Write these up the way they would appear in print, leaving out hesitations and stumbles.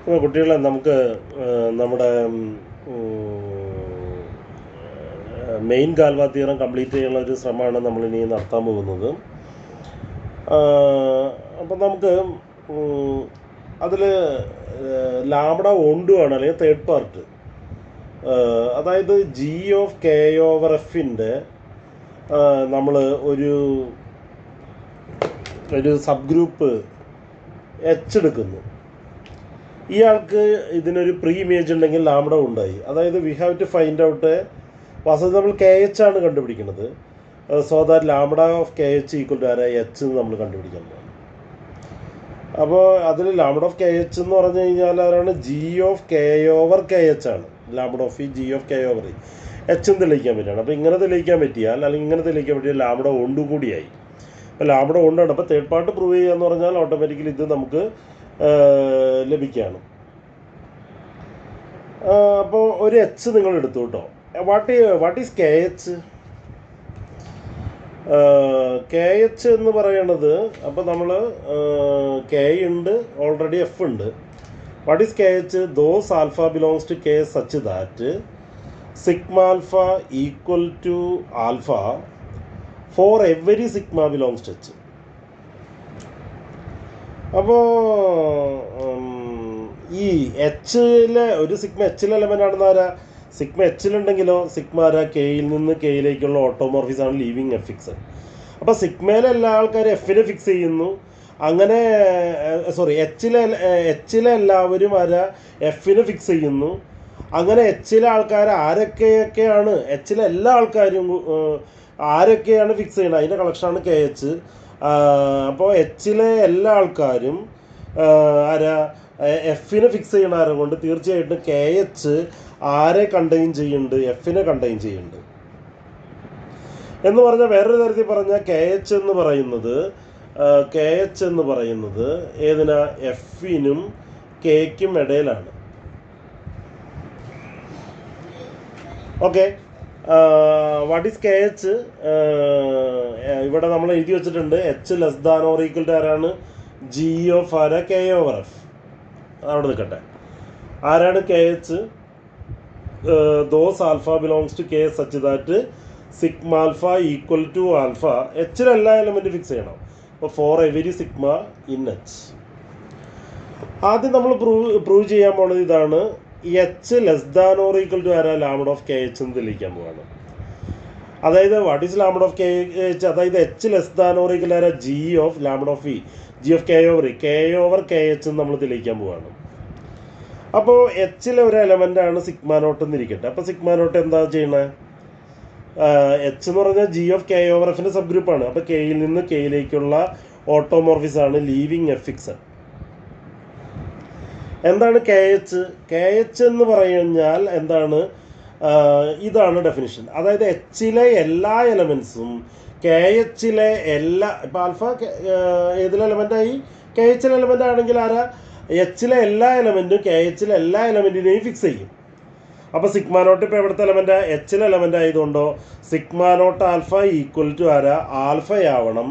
അപ്പോൾ കുട്ടികളെ നമുക്ക് നമ്മുടെ മെയിൻ ഗാൽവ തിയറം കംപ്ലീറ്റ് ചെയ്യാനുള്ള ഒരു ശ്രമമാണ് നമ്മളിനി നടത്താൻ പോകുന്നത്. അപ്പം നമുക്ക് അതിൽ ലാംഡ ഓണ്ടുമാണ്, അല്ലെങ്കിൽ തേർഡ് പാർട്ട്, അതായത് ജി ഓഫ് കെ ഓവർ എഫിൻ്റെ നമ്മൾ ഒരു സബ് ഗ്രൂപ്പ് എച്ച് എടുക്കുന്നു. ഇയാൾക്ക് ഇതിനൊരു പ്രീ ഇമേജ് ഉണ്ടെങ്കിൽ ലാംഡ ഉണ്ടായി. അതായത് we have to find out വാസ്തവത്തിൽ നമ്മൾ കെ എച്ച് ആണ് കണ്ടുപിടിക്കുന്നത്. So that lambda of K H equal to ആരാ എച്ച് എന്ന് നമ്മൾ കണ്ടുപിടിക്കുന്നത്. അപ്പോൾ അതിൽ ലാംഡ ഓഫ് കെ എച്ച് എന്ന് പറഞ്ഞു കഴിഞ്ഞാൽ ആരാണ്? G of K over K H ആണ്. Lambda of G of K over H എന്ന് തെളിയിക്കാൻ പറ്റുകയാണ്. അപ്പോൾ ഇങ്ങനെ തെളിയിക്കാൻ പറ്റിയാൽ, അല്ലെങ്കിൽ ഇങ്ങനെ തെളിയിക്കാൻ പറ്റിയാൽ ലാംഡ ഒണ്ടും കൂടിയായി. അപ്പോൾ ലാംഡ ഒണ്ടാണ്. അപ്പോൾ തേർഡ് പാർട്ട് പ്രൂവ് ചെയ്യുക എന്ന് പറഞ്ഞാൽ ഓട്ടോമാറ്റിക്കലി ഇത് നമുക്ക് ലഭിക്കുകയാണ്. അപ്പോൾ ഒരു എച്ച് നിങ്ങൾ എടുത്തു കേട്ടോ. What is K H? K H എന്ന് പറയണത്, അപ്പോൾ നമ്മൾ കെ ഉണ്ട്, ഓൾറെഡി എഫ് ഉണ്ട്. What is K H? Those alpha belongs to K such that sigma alpha equal to alpha for every sigma belongs to H. അപ്പോൾ ഈ എച്ചിലെ ഒരു sigma എച്ചിലെ element ആണെന്ന് ആരാ? സിഗ്മ എച്ചിലുണ്ടെങ്കിലോ സിഗ്മ ആരാ? കെയിൽ നിന്ന് കെയിലേക്കുള്ള ഓട്ടോമോർഫിസ് ആണ് ലീവിങ് എഫ് ഫിക്സ്. അപ്പോൾ സിഗ്മയിലെ എല്ലാ ആൾക്കാരും എഫിനെ ഫിക്സ് ചെയ്യുന്നു. അങ്ങനെ എച്ചിലെ എല്ലാവരും ആരാ? എഫിനെ ഫിക്സ് ചെയ്യുന്നു. അങ്ങനെ എച്ചിലെ ആൾക്കാർ ആരൊക്കെയൊക്കെയാണ്? എച്ചിലെ എല്ലാ ആൾക്കാരും ആരൊക്കെയാണ് ഫിക്സ് ചെയ്യുന്നത്? അതിൻ്റെ കളക്ഷനാണ് കെ എച്ച്. അപ്പോൾ എച്ചിലെ എല്ലാ ആൾക്കാരും ആരാ? എഫിനെ ഫിക്സ് ചെയ്യണ ആരെ കൊണ്ട് തീർച്ചയായിട്ടും കെ എച്ച് ആരെ കണ്ടെയ്ൻ ചെയ്യുന്നുണ്ട്? എഫിനെ കണ്ടെയ്ൻ ചെയ്യുന്നുണ്ട്. എന്ന് പറഞ്ഞാൽ വേറൊരു തരത്തിൽ പറഞ്ഞാൽ കെ എച്ച് എന്ന് പറയുന്നത് ഏതിനാ? എഫിനും കെയ്ക്കും ഇടയിലാണ്. Okay, what is K H? ഇവിടെ നമ്മൾ എഴുതി വെച്ചിട്ടുണ്ട് H less than or equal to ആരാണ്? ജി ഓഫ് ആരാ? K over F. അവിടെ നിൽക്കട്ടെ. ആരാണ് K H? Those alpha belongs to K such that sigma alpha equal to alpha. എച്ചിൽ എല്ലാ എലമെൻറ്റ് ഫിക്സ് ചെയ്യണം. അപ്പോൾ for every sigma in H. ആദ്യം നമ്മൾ പ്രൂവ് ചെയ്യാൻ പോണത് ഇതാണ്. H less than or equal to ആരാ? ലാംഡ ഓഫ് കെ എച്ച് എന്ന് തെളിയിക്കാൻ പോവാണ്. അതായത് what is lambda of K H? അതായത് H less than or equal ആരാ? G of lambda of G of K over K H എന്ന് നമ്മൾ തെളിയിക്കാൻ പോവാണ്. അപ്പോൾ എച്ചിലെ ഒരു എലമെൻ്റാണ് സിഗ്മ നോട്ട് എന്നിരിക്കട്ടെ. അപ്പോൾ സിഗ്മ നോട്ട് എന്താ ചെയ്യണേ? എച്ച് എന്ന് പറഞ്ഞാൽ ജി ഓഫ് കെ ഓവർ എഫിൻ്റെ സബ് ഗ്രൂപ്പാണ്. അപ്പോൾ കെയിൽ നിന്ന് കെയിലേക്കുള്ള ഓട്ടോമോർഫിസ് ആണ് ലീവിങ് എഫ് ഫിക്സ്. എന്താണ് കെ എച്ച്? കെ എച്ച് എന്ന് പറഞ്ഞാൽ എന്താണ്? ഇതാണ് ഡെഫിനിഷൻ. അതായത് എച്ചിലെ എല്ലാ എലമെൻസും കെ എച്ചിലെ എല്ലാ, ഇപ്പോൾ ആൽഫ ഏതിലെ എലമെൻ്റായി? കെ എച്ചിലെ എലമെൻ്റ് ആണെങ്കിൽ ആരാ? എച്ചിലെ എല്ലാ എലമെൻറ്റും കെ എച്ചിലെ എല്ലാ എലമെൻറ്റിനെയും ഫിക്സ് ചെയ്യും. അപ്പോൾ സിഗ്മ നോട്ട് ഇപ്പോൾ എവിടുത്തെ എലമെൻ്റ്? എച്ചിലെ എലമെൻ്റ് ആയതുകൊണ്ടോ sigma naught alpha equal to ആരാ? ആൽഫയാവണം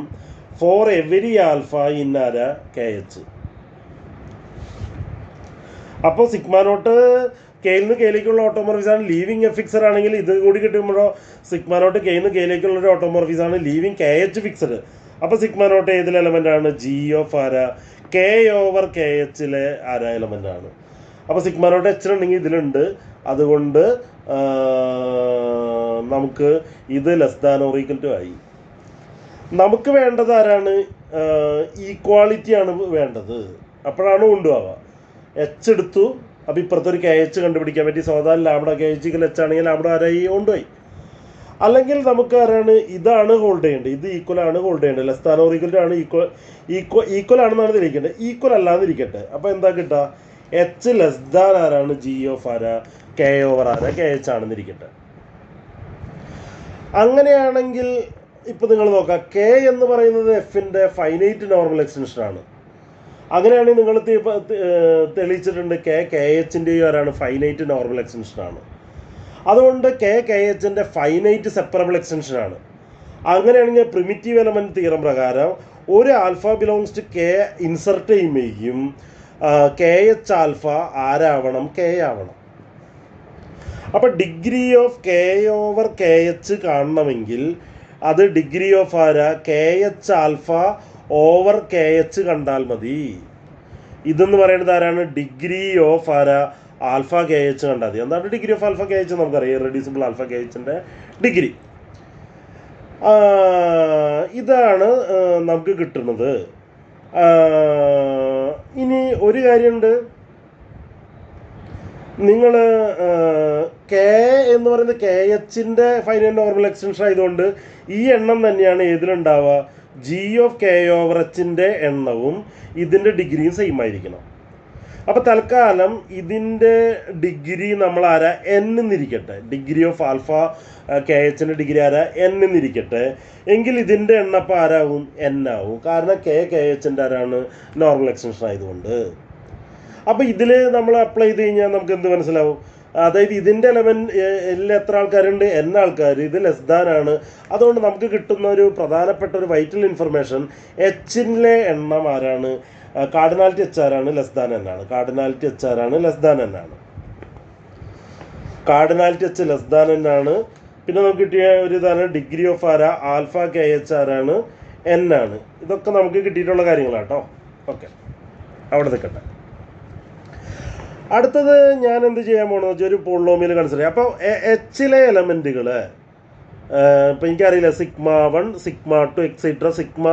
ഫോർ എവരി ആൽഫ ഇൻ ആരാ? K H. അപ്പോൾ സിഗ്മ നോട്ട് കെയിൽ നിന്ന് കെയിലേക്കുള്ള ഓട്ടോമോർഫിസാണ് ലീവിങ് എഫ് ഫിക്സഡ് ആണെങ്കിൽ, ഇത് കൂടി കിട്ടുമ്പോഴോ സിഗ്മ നോട്ട് കെയിൽ നിന്ന് കെയിലേക്കുള്ള ഒരു ഓട്ടോമോർഫിസാണ് ലീവിങ് കെ എച്ച് ഫിക്സഡ്. അപ്പോൾ സിഗ്മ നോട്ട് ഏതിലെ എലമെൻ്റ് ആണ്? ജി ഓഫ് ആരാ? കെ ഓവർ കെ എച്ചിലെ ആരാ എലമെൻ്റ് ആണ്. അപ്പോൾ സിഗ്മ നോട്ട് എച്ചിലുണ്ടെങ്കിൽ ഇതിലുണ്ട്. അതുകൊണ്ട് നമുക്ക് ഇത് less than or equal to ആയി. നമുക്ക് വേണ്ടത് ആരാണ്? ഈക്വാളിറ്റിയാണ് വേണ്ടത്. അപ്പോഴാണ് കൊണ്ടുപോവുക. എച്ച് എടുത്തു, അപ്പോൾ ഇപ്പുറത്തൊരു കെ എച്ച് കണ്ടുപിടിക്കാൻ പറ്റി. സാധാരണ ലാംഡ കെ എച്ച് എച്ച് ആണെങ്കിൽ ലാംഡ ആരായി? കൊണ്ടുപോയി. അല്ലെങ്കിൽ നമുക്ക് ആരാണ്? ഇതാണ് ഹോൾഡ് ചെയ്യേണ്ടത്. ഇത് ഈക്വൽ ആണ് ഹോൾഡ് ചെയ്യേണ്ടത്. Less than or equal to ആണ് ഈക്വൽ ആണെന്നാണ് തിരിക്കേണ്ടത്. ഈക്വൽ അല്ലാതിരിക്കട്ടെ. അപ്പോൾ എന്താ കിട്ടുക? എച്ച് ലെസ് ദാൻ ആരാണ്? ജി ഓഫ് ആരാ? കെ ഓവർ ആരാ? കെ എച്ച് ആണെന്നിരിക്കട്ടെ. അങ്ങനെയാണെങ്കിൽ ഇപ്പോൾ നിങ്ങൾ നോക്കാം, കെ എന്ന് പറയുന്നത് എഫിൻ്റെ ഫൈനൈറ്റ് നോർമൽ എക്സ്റ്റൻഷനാണ്. അങ്ങനെയാണെങ്കിൽ നിങ്ങൾ തെളിയിച്ചിട്ടുണ്ട് കെ എച്ചിൻ്റെയും ആരാണ്? ഫൈനൈറ്റ് നോർമൽ എക്സ്റ്റൻഷനാണ്. അതുകൊണ്ട് കെ എച്ചിൻ്റെ ഫൈനൈറ്റ് സെപ്പറബിൾ എക്സ്റ്റൻഷനാണ്. അങ്ങനെയാണെങ്കിൽ പ്രിമിറ്റീവ് എലമെൻറ്റ് തിയറം പ്രകാരം ഒരു alpha belongs to K insert ചെയ്യുമ്പോഴേക്കും കെ എച്ച് ആൽഫ ആരാവണം? കെ ആവണം. അപ്പം degree of K over K H കാണണമെങ്കിൽ അത് ഡിഗ്രി ഓഫ് ആരാ? K H alpha over K H കണ്ടാൽ മതി. ഇതെന്ന് പറയുന്നത് ആരാണ്? ഡിഗ്രി ഓഫ് ആരാ? ആൽഫ കെ എച്ച് കണ്ടാൽ മതി. എന്താണ് degree of alpha K H? നമുക്കറിയാം, ഇറെഡ്യൂസിബിൾ ആൽഫ കെ എച്ചിൻ്റെ ഡിഗ്രി. ഇതാണ് നമുക്ക് കിട്ടുന്നത്. ഇനി ഒരു കാര്യമുണ്ട്, നിങ്ങൾ കെ എന്ന് പറയുന്നത് കെ എച്ചിൻ്റെ ഫൈനൽ നോർമൽ എക്സ്റ്റൻഷൻ ആയതുകൊണ്ട് ഈ എണ്ണം തന്നെയാണ് ഏതിലുണ്ടാവുക? ജി ഓഫ് കെ ഓവർ എച്ചിൻ്റെ എണ്ണവും ഇതിൻ്റെ ഡിഗ്രിയും സെയിം ആയിരിക്കണം. അപ്പോൾ തൽക്കാലം ഇതിൻ്റെ ഡിഗ്രി നമ്മൾ ആരാ? എൻ എന്നിരിക്കട്ടെ. ഡിഗ്രി ഓഫ് ആൽഫ കെ എച്ചിൻ്റെ ഡിഗ്രി ആരാ? എൻ എന്നിരിക്കട്ടെ. എങ്കിൽ ഇതിൻ്റെ എണ്ണപ്പം ആരാവും? എൻ ആവും. കാരണം കെ എച്ചിൻ്റെ ആരാണ്? നോർമൽ എക്സ്റ്റൻഷൻ ആയതുകൊണ്ട്. അപ്പോൾ ഇതിൽ നമ്മൾ അപ്ലൈ ചെയ്ത് കഴിഞ്ഞാൽ നമുക്ക് എന്ത് മനസ്സിലാവും? അതായത് ഇതിൻ്റെ എല്ലാം എത്ര ആൾക്കാരുണ്ട്? എൻ ആൾക്കാർ. ഇത് ലെസ് ദാൻ ആണ്. അതുകൊണ്ട് നമുക്ക് കിട്ടുന്ന ഒരു പ്രധാനപ്പെട്ട ഒരു വൈറ്റൽ ഇൻഫർമേഷൻ, എച്ചിലെ എണ്ണം ആരാണ്? കാർഡിനാലിറ്റി എച്ച് ആരാണ്? ലെസ് ദാൻ എന്നാണ്. കാർഡിനാലിറ്റി എച്ച് ആരാണ്? ലെസ് ദാൻ എന്നാണ്. കാർഡിനാലിറ്റി എച്ച് ലെസ് ദാൻ എന്നാണ്. പിന്നെ നമുക്ക് കിട്ടിയ ഒരു ഇതാണ് ഡിഗ്രി ഓഫ് ആരാ? ആൽഫ കെ എച്ച് ആരാണ്? എൻ ആണ്. ഇതൊക്കെ നമുക്ക് കിട്ടിയിട്ടുള്ള കാര്യങ്ങളാണ് കേട്ടോ. ഓക്കെ, അവിടെ നിൽക്കട്ടെ. അടുത്തത് ഞാൻ എന്ത് ചെയ്യാൻ പോകണമെന്ന് വെച്ചാൽ ഒരു പോളിനോമിയൽ കൺസിഡർ ചെയ്യാം. അപ്പോൾ എച്ചിലെ എലമെൻറ്റുകൾ ഇപ്പോൾ എനിക്കറിയില്ല, sigma 1 sigma 2 etcetera sigma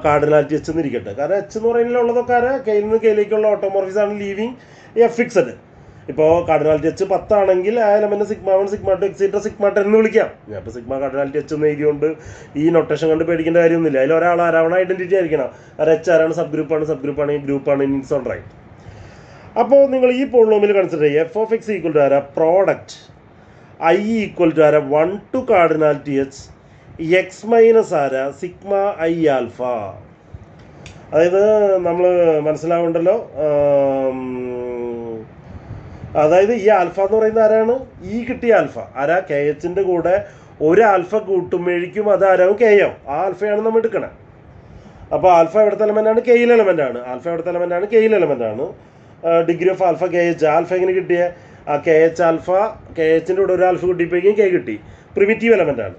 cardinality H എന്നിരിക്കട്ടെ. കാരണം എച്ച് എന്ന് പറയുന്നതിൽ ഉള്ളതൊക്കെ കെയിൽ നിന്ന് കെയിലേക്കുള്ള ഓട്ടോമോർഫിസ് ആണ്, ലീവിങ് എഫ് ഫിക്സഡ്. ഇപ്പോൾ കാർഡിനാലിറ്റി എച്ച് 10 ആണെങ്കിൽ ആ element sigma 1 sigma 2 etcetera sigma 10 എന്ന് വിളിക്കാം. ഞാൻ ഇപ്പോൾ സിഗ്മ കാർഡിനാലിറ്റി എച്ച് എന്ന് എഴുതിയോണ്ട് ഈ നൊട്ടേഷൻ കണ്ട് പേടിക്കേണ്ട കാര്യമൊന്നുമില്ല. അതിൽ ഒരാൾ ആരാവണം? ഐഡൻറ്റിറ്റി ആയിരിക്കണം. കാരണം എച്ച് ആരാണ്? സബ് ഗ്രൂപ്പാണ്, ഈ ഗ്രൂപ്പാണ് ഇൻസ് ഓൺ റൈറ്റ്. അപ്പോൾ നിങ്ങൾ ഈ പോളിനോമിയൽ കൺസിഡർ ചെയ്യുക. F of X equal to ആരാ? പ്രോഡക്റ്റ് ഐ ഈക്വൽ ടു ആരാ? 1 to cardinality H X minus ആരാ? Sigma I alpha. അതായത് നമ്മൾ മനസ്സിലാവുണ്ടല്ലോ. അതായത് ഈ ആൽഫ എന്ന് പറയുന്നത് ആരാണ്? ഈ കിട്ടിയ ആൽഫ ആരാ? കെ എച്ചിൻ്റെ കൂടെ ഒരു ആൽഫ കൂട്ടുമ്പോഴേക്കും അത് ആരാവും? കെയോ. ആ ആൽഫയാണ് നമ്മൾ എടുക്കണം. അപ്പോൾ ആൽഫ എവിടുത്തെ എലമെൻ്റാണ്? കെയിൽ എലമെൻ്റാണ്. ആൽഫ എവിടുത്തെ എലമെൻ്റാണ്? കെയിൽ എലമെൻ്റാണ്. Degree of alpha K H. Alpha എങ്ങനെ കിട്ടിയ? ആ കെ എച്ച് ആൽഫ, കെ എച്ചിൻ്റെ കൂടെ ഒരു ആൽഫ കൂട്ടിപ്പോയി കെ കിട്ടി. പ്രിമിറ്റീവ് എലമെൻ്റാണ്.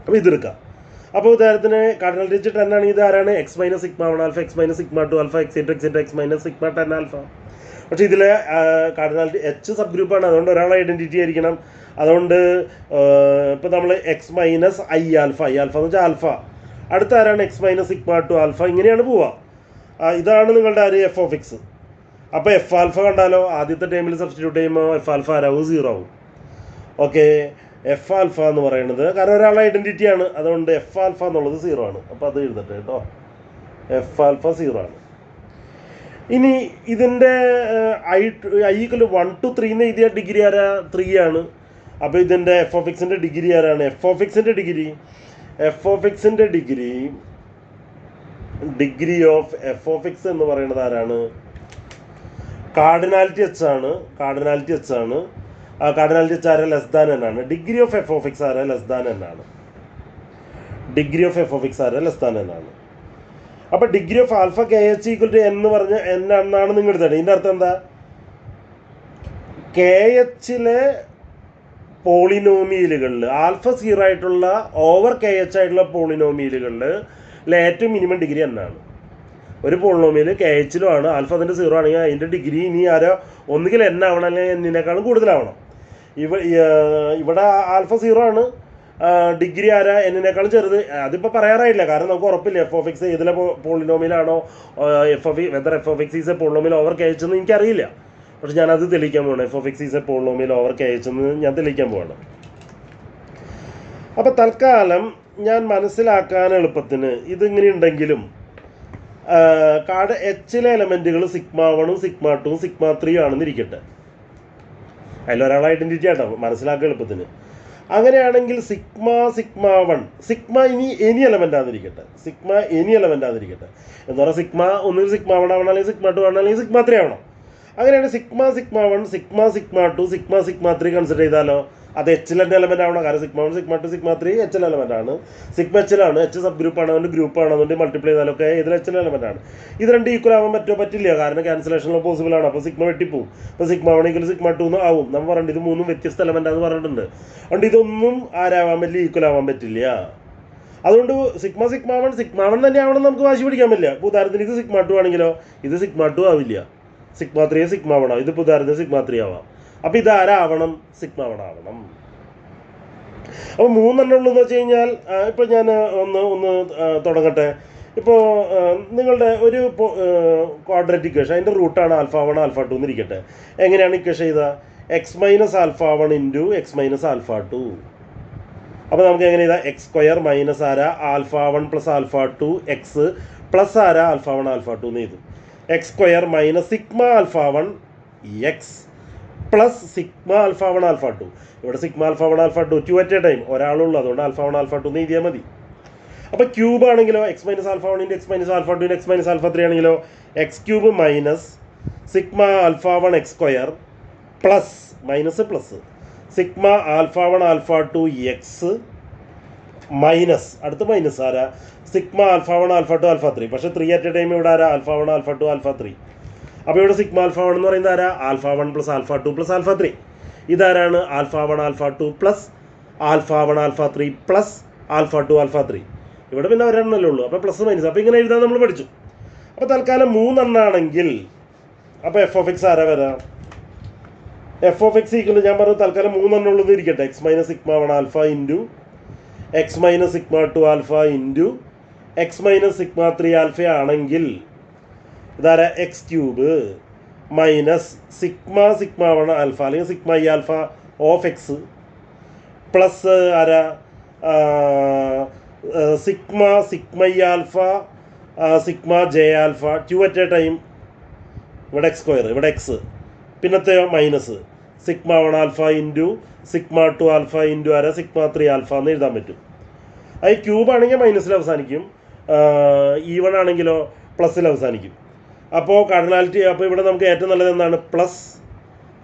അപ്പോൾ ഇതെടുക്കാം. അപ്പോൾ ഉദാഹരണത്തിന് കാർഡിനാലിറ്റി എച്ച് 10 ആണ്. ഇത് ആരാണ്? X minus sigma 1 alpha, X minus sigma 2 alpha, etcetera X minus sigma 10 alpha. പക്ഷേ ഇതിൽ കാർഡിനാലിറ്റി എച്ച് സബ് ഗ്രൂപ്പാണ്. അതുകൊണ്ട് ഒരാൾ ഐഡൻറ്റിറ്റി ആയിരിക്കണം. അതുകൊണ്ട് ഇപ്പോൾ നമ്മൾ എക്സ് മൈനസ് ഐ ആൽഫ എന്ന് വെച്ചാൽ ആൽഫ. അടുത്ത ആരാണ്? X minus sigma 2 alpha. ഇങ്ങനെയാണ് പോവുക. ഇതാണ് നിങ്ങളുടെ ആര്? F of X. അപ്പോൾ എഫ് ആൽഫ കണ്ടാലോ? ആദ്യത്തെ ടൈമിൽ സബ്സ്റ്റിറ്റ്യൂട്ട് ചെയ്യുമ്പോൾ എഫ് ആൽഫ ആരാവും? 0 ആവും. ഓക്കെ, എഫ് ആൽഫ എന്ന് പറയുന്നത് കാരണം ഒരാളുടെ ഐഡൻറ്റിറ്റിയാണ്. അതുകൊണ്ട് എഫ് ആൽഫ എന്നുള്ളത് 0 ആണ്. അപ്പോൾ അത് എഴുതട്ടെ കേട്ടോ. എഫ് ആൽഫ 0 ആണ്. ഇനി ഇതിൻ്റെ ഐ ഈക്വൽ 1 to 3 എന്ന് എഴുതിയ ഡിഗ്രി ആരാ? 3 ആണ്. അപ്പോൾ ഇതിൻ്റെ എഫ് ഓഫ് എക്സിൻ്റെ ഡിഗ്രി ആരാണ്? എഫ് ഓഫ് എക്സിൻ്റെ degree of F of X എന്ന് പറയുന്നത് ആരാണ്? കാർഡിനാലിറ്റി എച്ച് ആണ്. കാർഡിനാലിറ്റി എച്ച് ആരാ? ലെസ് ദാൻ എന്നാണ്. Degree of F of X ആരാ? ലെസ് ദാൻ എന്നാണ്. അപ്പോൾ degree of alpha K H equal to എന്ന് പറഞ്ഞ് എന്നാണ് നിങ്ങൾ എടുത്തത്. ഇതിൻ്റെ അർത്ഥം എന്താ? കെ എച്ചിലെ പോളിനോമിയലുകളിൽ ആൽഫ 0 ആയിട്ടുള്ള ഓവർ കെ എച്ച് ആയിട്ടുള്ള പോളിനോമിയലുകളിൽ ഏറ്റവും മിനിമം ഡിഗ്രി എന്നാണ്. ഒരു പോളിനോമിയൽ കെ എച്ചിലും ആണ്, ആൽഫ അതിൻ്റെ 0 ആണെങ്കിൽ അതിൻ്റെ ഡിഗ്രി ഇനി ആരോ ഒന്നുകിൽ എൻ ആവണം അല്ലെങ്കിൽ എന്നിനേക്കാളും കൂടുതലാവണം. ഇവിടെ ആൽഫ 0 ആണ്, ഡിഗ്രി ആരാ? എന്നിനേക്കാളും ചെറുത്. അതിപ്പോൾ പറയാറായില്ല, കാരണം നമുക്ക് ഉറപ്പില്ല എഫ് ഓഫ് എക്സ് ഏതിലെ പോളിനോമിയലാണോ. Whether F of X is a polynomial over K H എന്ന് എനിക്കറിയില്ല. പക്ഷെ ഞാനത് തെളിയിക്കാൻ പോകണം. F of X is a polynomial over K H എന്ന് ഞാൻ തെളിയിക്കാൻ പോകണം. അപ്പോൾ തൽക്കാലം ഞാൻ മനസ്സിലാക്കാൻ എളുപ്പത്തിന് ഇതിങ്ങനെ ഉണ്ടെങ്കിലും എച്ചിലെ എലമെൻറ്റുകൾ സിഗ്മ 1 സിഗ്മ 2 സിഗ്മ 3 ആണെന്ന് ഇരിക്കട്ടെ. അതിലൊരാൾ ഐഡൻറ്റിറ്റി ആട്ടോ മനസ്സിലാക്കാൻ എളുപ്പത്തിന്. അങ്ങനെയാണെങ്കിൽ സിഗ്മ 1 എനി എലമെൻ്റ് ആണെന്നിരിക്കട്ടെ. എന്ന് പറഞ്ഞാൽ സിഗ്മ ഒന്നുകിൽ സിഗ്മ 1 ആവണം, അല്ലെങ്കിൽ സിഗ്മ 2 ആവണം, അല്ലെങ്കിൽ സിഗ്മ 3 ആവണം. അങ്ങനെയാണ് സിഗ്മ 1 സിഗ്മ 2 സിഗ്മ 3 കൺസിഡർ ചെയ്താലോ? അത് എച്ചിൽ തന്നെ എലമെൻ്റ് ആവണം. കാരണം സിഗ്മ 1 സിഗ്മ 2 സിഗ്മ 3 എച്ചിൽ എലമെൻ്റ് ആണ്. സിഗ്മ എച്ചിലാണ്, എച്ച് സബ് ഗ്രൂപ്പാണ്, അതുകൊണ്ട് ഗ്രൂപ്പാണ്, അതുകൊണ്ട് മൾട്ടിപ്ലൈ ചെയ്താലൊക്കെ ഇതിൽ എച്ചിൽ എലമെൻ്റ് ആണ്. ഇത് രണ്ട് ഈക്വൽ ആവാൻ പറ്റില്ല, കാരണം ക്യാൻസലേഷൻ പോസിബിൾ ആണ്. അപ്പോൾ സിഗ്മ വെട്ടിപ്പോവും. അപ്പോൾ സിഗ്മ 1 ഈക്വൽ സിഗ്മ 2 ആവും. നമ്മൾ പറഞ്ഞിട്ട് ഇത് മൂന്നും വ്യത്യസ്ത എലമെൻ്റാന്ന് പറഞ്ഞിട്ടുണ്ട്. അതുകൊണ്ട് ഇതൊന്നും ആരാവാൻ പറ്റില്ല, ഈക്വൽ ആവാൻ പറ്റില്ല. അതുകൊണ്ട് സിഗ്മ 1 തന്നെ ആവണം നമുക്ക് വാശി പിടിക്കാൻ പറ്റില്ല. ഇപ്പോൾ ഉദാഹരണത്തിന് ഇത് സിഗ്മ 2 ആണെങ്കിലോ ഇത് സിഗ്മ 2 ആവില്ല, സിഗ്മ 3 സിഗ്മ 1 ആവും. ഇതിപ്പോൾ ഉദാഹരണത്തിന് സിഗ്മ 3 ആവാം. അപ്പോൾ ഇത് ആരാവണം, സിഗ്മ 1 ആവണം. അപ്പോൾ 3 ഉള്ളൂ എന്ന് വെച്ച് കഴിഞ്ഞാൽ ഇപ്പോൾ ഞാൻ ഒന്ന് തുടങ്ങട്ടെ. ഇപ്പോൾ നിങ്ങളുടെ ഒരു ക്വാഡ്രാറ്റിക് ഇക്വേഷൻ, അതിൻ്റെ റൂട്ടാണ് ആൽഫ 1 ആൽഫ 2 എന്നിരിക്കട്ടെ. എങ്ങനെയാണ് ഇക്വേഷൻ ചെയ്താൽ X minus alpha 1 into X minus alpha 2. അപ്പോൾ നമുക്ക് എങ്ങനെ ചെയ്താൽ എക്സ് സ്ക്വയർ മൈനസ് ആരാ alpha 1 plus alpha 2 X plus ആരാ ആൽഫ 1 ആൽഫ 2 എന്ന് ചെയ്തു. X square minus sigma alpha 1 X plus sigma alpha 1 alpha 2. ഇവിടെ sigma alpha 1 alpha 2 at at A ടൈം ഒരാളുള്ളൂ, അതുകൊണ്ട് ആൽഫ 1 ആൽഫ 2 എന്ന് എഴുതിയാൽ മതി. അപ്പോൾ ക്യൂബ് ആണെങ്കിലോ X minus alpha 1 into X minus alpha 2 X minus alpha 3 ആണെങ്കിലോ X cube minus sigma alpha 1 X square plus minus plus sigma alpha 1 alpha 2 X minus അടുത്ത് മൈനസ് ആരാ സിഗ്മ ആൽഫ 1 ആൽഫ 2 ആൽഫ 3. പക്ഷേ 3 at A time ഇവിടെ ആരാ alpha 1 alpha 2 alpha 3. അപ്പോൾ ഇവിടെ sigma alpha 1 എന്ന് പറയുന്നത് ആരാ alpha 1 plus alpha 2 plus alpha 3. ഇതാരാണ് alpha 1 alpha 2 plus alpha 1 alpha 3 plus alpha 2 alpha 3. ഇവിടെ പിന്നെ ഒരെണ്ണല്ലേ ഉള്ളൂ, അപ്പോൾ പ്ലസ് മൈനസ്. അപ്പോൾ ഇങ്ങനെ എഴുതാൻ നമ്മൾ പഠിച്ചു. അപ്പോൾ തൽക്കാലം 3 എണ്ണാണെങ്കിൽ അപ്പോൾ എഫ് ഓഫ് എക്സ് ആരാ വരാം, എഫ് ഓഫ് എക്സ് ഈക്വൽ ഞാൻ പറഞ്ഞു തൽക്കാലം 3 എണ്ണം ഉള്ളത് ഇരിക്കട്ടെ. X minus sigma 1 alpha into X minus sigma 2 alpha into X minus sigma 3 alpha ആണെങ്കിൽ ഇതാരാ X cube minus sigma 1 alpha അല്ലെങ്കിൽ sigma E alpha of X plus ആരാ sigma E alpha sigma J alpha two at A time. ഇവിടെ X square ഇവിടെ X പിന്നത്തെ minus sigma 1 alpha into sigma 2 alpha into ആരാ sigma 3 alpha എന്ന് എഴുതാൻ പറ്റും. അത് ക്യൂബ് ആണെങ്കിൽ മൈനസിൽ അവസാനിക്കും, ഈവൺ ആണെങ്കിലോ പ്ലസ്സിൽ അവസാനിക്കും. അപ്പോൾ കാർഡിനാലിറ്റി അപ്പോൾ ഇവിടെ നമുക്ക് ഏറ്റവും നല്ലത് എന്താണ് പ്ലസ്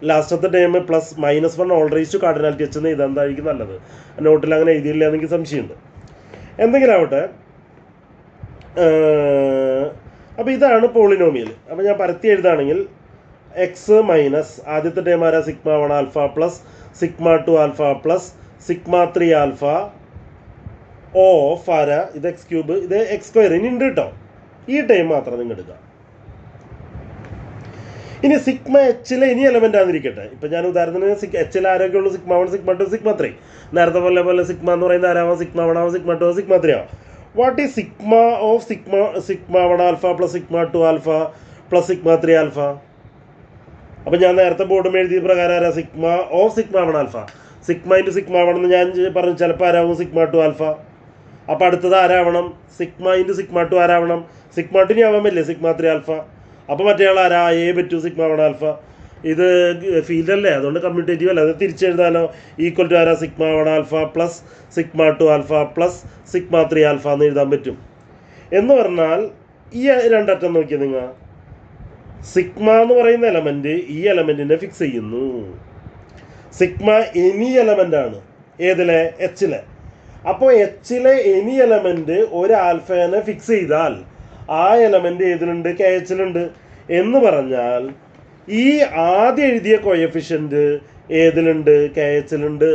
ലാസ്റ്റത്തെ time plus -1 all raise to cardinality H എന്ന് ഇതെന്തായിരിക്കും നല്ലത്. നോട്ടിൽ അങ്ങനെ എഴുതിയില്ല എന്നെനിക്ക് സംശയമുണ്ട്. എന്തെങ്കിലും ആവട്ടെ, അപ്പോൾ ഇതാണ് പോളിനോമിയൽ. അപ്പോൾ ഞാൻ പരത്തി എഴുതാണെങ്കിൽ എക്സ് മൈനസ് ആദ്യത്തെ ടൈം ആരാ sigma 1 alpha plus sigma 2 alpha plus sigma 3 alpha of ആരാ ഇത് എക്സ് ക്യൂബ് ഇത് എക്സ് സ്ക്വയർ ഇനി ഉണ്ട് കേട്ടോ. ഈ ടൈം മാത്രം നിങ്ങൾ എടുക്കുക. ഇനി സിഗ്മ എച്ചിലെ ഇനി എലമെൻ്റ് ആണെന്നിരിക്കട്ടെ. ഇപ്പം ഞാൻ ഉദാഹരണത്തിന് എച്ചിൽ ആരോഗ്യമുള്ളൂ സിഗ്മ 1 സിഗ്മ 2 സിഗ്മ 3. നേരത്തെ പോലെ സിഗ്മ എന്ന് പറയുന്നത് ആരാവാം സിഗ്മ 1 ആവാം സിഗ്മ 2 സിഗ്മ 3 ആവാം. What is sigma of sigma 1 alpha plus sigma 2 alpha plus sigma 3 alpha. അപ്പം ഞാൻ നേരത്തെ ബോർഡും എഴുതിയ പ്രകാരം ആരാ sigma of sigma 1 alpha sigma into sigma 1 എന്ന് ഞാൻ പറഞ്ഞു. ചിലപ്പോൾ ആരാവും സിഗ്മ 2 ആൽഫ. അപ്പോൾ അടുത്തത് ആരാവണം സിഗ്മ ഇൻറ്റു സിഗ്മ 2 ആരാവണം സിഗ്മ 2 ഇനി ആവാൻ പറ്റില്ലേ സിഗ്മ 3 ആൽഫ. അപ്പോൾ മറ്റേ ആൾ ആരാ എ പറ്റു സിഗ്മ 1 ആൽഫ. ഇത് ഫീൽഡല്ലേ, അതുകൊണ്ട് കമ്മ്യൂട്ടേറ്റീവ് അല്ല, അത് തിരിച്ചെഴുതാനോ ഈക്വൽ ടു ആരാ sigma 1 alpha plus sigma 2 alpha plus sigma 3 alpha എന്ന് എഴുതാൻ പറ്റും. എന്ന് പറഞ്ഞാൽ ഈ രണ്ടറ്റം നോക്കിയാൽ നിങ്ങൾ സിഗ്മ എന്ന് പറയുന്ന എലമെൻറ്റ് ഈ എലമെൻറ്റിനെ ഫിക്സ് ചെയ്യുന്നു. സിഗ്മ എനി എലമെൻ്റാണ് ഏതിലെ എച്ചിലെ. അപ്പോൾ എച്ചിലെ എനി എലമെൻറ്റ് ഒരു ആൽഫേനെ ഫിക്സ് ചെയ്താൽ ആ എലമെൻറ്റ് ഏതിലുണ്ട് കെ എച്ചിലുണ്ട്. എന്ന് പറഞ്ഞാൽ ഈ ആദ്യം എഴുതിയ കോയഫിഷ്യൻ്റ് ഏതിലുണ്ട് കെ എച്ചിലുണ്ട്.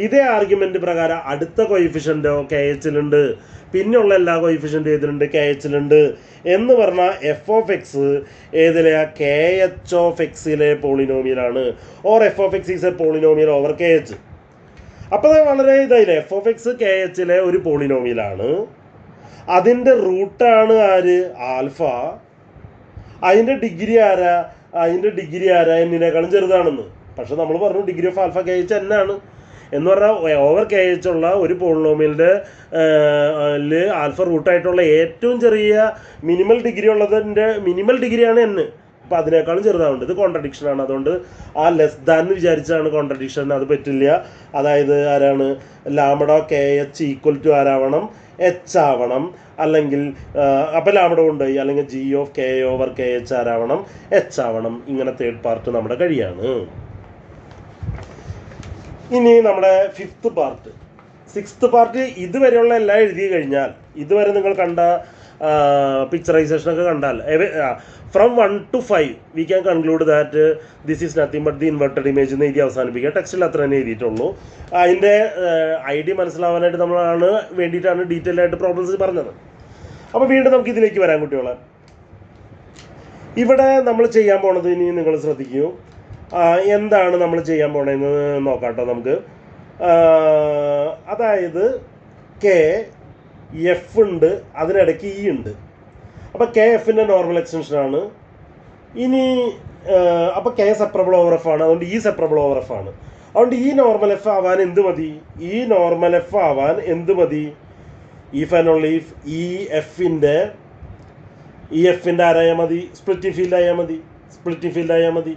ഇതേ ആർഗ്യുമെൻ്റ് പ്രകാരം അടുത്ത കോയിഫിഷ്യൻ്റോ കെ എച്ചിലുണ്ട്. പിന്നെയുള്ള എല്ലാ കോയിഫിഷ്യൻ്റ് ഏതിലുണ്ട് കെ എച്ചിലുണ്ട്. എന്ന് പറഞ്ഞാൽ എഫ് ഓഫ് എക്സ് ഏതിലെ കെ എച്ച് ഓഫ് എക്സിലെ പോളിനോമിയലാണ്. Or F of X is a polynomial over K H. അപ്പോൾ അത് വളരെ ഇതായില്ലേ, എഫ് ഓഫ് എക്സ് കെ എച്ചിലെ ഒരു പോളിനോമിയലാണ്. അതിൻ്റെ റൂട്ടാണ് ആര് ആൽഫ. അതിൻ്റെ ഡിഗ്രി ആരാ എന്നിനേക്കാളും ചെറുതാണെന്ന്. പക്ഷെ നമ്മൾ പറഞ്ഞു degree of alpha K H എന്നാണ് എന്ന് പറഞ്ഞാൽ ഓവർ കെ എച്ച് ഉള്ള ഒരു പോളിനോമിയലിൻ്റെ ആൽഫ റൂട്ടായിട്ടുള്ള ഏറ്റവും ചെറിയ മിനിമൽ ഡിഗ്രി ഉള്ളതിൻ്റെ മിനിമൽ ഡിഗ്രിയാണ് എന്ന്. അപ്പോൾ അതിനേക്കാളും ചെറുതാവുണ്ട്. ഇത് കോൺട്രഡിക്ഷനാണ്. അതുകൊണ്ട് ആ ലെസ് ദാൻ എന്ന് വിചാരിച്ചാണ് കോൺട്രഡിക്ഷൻ. അത് പറ്റില്ല. അതായത് ആരാണ് lambda K H equal to ആരാവണം എച്ച് ആവണം. അല്ലെങ്കിൽ അപ്പോൾ ലാംഡ കൊണ്ടുപോയി അല്ലെങ്കിൽ G of K over K H ആരാവണം എച്ച് ആവണം. ഇങ്ങനെ തേർഡ് പാർട്ട് നമ്മുടെ കഴിയാണ്. ഇനി നമ്മുടെ 5th പാർട്ട് 6th പാർട്ട് ഇതുവരെയുള്ള എല്ലാം എഴുതി കഴിഞ്ഞാൽ, ഇതുവരെ നിങ്ങൾ കണ്ട പിക്ചറൈസേഷനൊക്കെ കണ്ടാൽ from 1 to 5 we can conclude that this is nothing but the inverted image എന്ന് എഴുതി അവസാനിപ്പിക്കുക. ടെക്സ്റ്റിൽ അത്ര തന്നെ എഴുതിയിട്ടുള്ളൂ. അതിൻ്റെ ഐഡിയ മനസ്സിലാവാനായിട്ട് നമ്മളാണ് വേണ്ടിയിട്ടാണ് ഡീറ്റെയിൽ ആയിട്ട് പ്രോബ്ലംസ് പറഞ്ഞത്. അപ്പോൾ വീണ്ടും നമുക്ക് ഇതിലേക്ക് വരാൻ കുട്ടികളെ. ഇവിടെ നമ്മൾ ചെയ്യാൻ പോണത് ഇനി നിങ്ങൾ ശ്രദ്ധിക്കൂ. എന്താണ് നമ്മൾ ചെയ്യാൻ പോണതെന്ന് നോക്കാം കേട്ടോ നമുക്ക്. അതായത് കെ എഫ് ഉണ്ട്, അതിനിടയ്ക്ക് ഇ ഉണ്ട്. അപ്പോൾ കെ എഫിൻ്റെ നോർമൽ എക്സ്റ്റൻഷനാണ്. ഇനി അപ്പോൾ കെ സെപ്പറബിൾ ഓവർ എഫ് ആണ്, അതുകൊണ്ട് ഇ സെപ്പറബിൾ ഓവർ എഫ് ആണ്. അതുകൊണ്ട് ഈ നോർമൽ എഫ് ആവാൻ എന്ത് മതി? ഈ നോർമൽ എഫ് ആവാൻ എന്ത് മതി? ഇഫ് ആൻഡ് ഓൺലി ഇഫ് ഈ എഫിൻ്റെ ആരായാൽ മതി? സ്പ്ലിറ്റിംഗ് ഫീൽഡ് ആയാൽ മതി. സ്പ്ലിറ്റിംഗ് ഫീൽഡ് ആയാൽ മതി.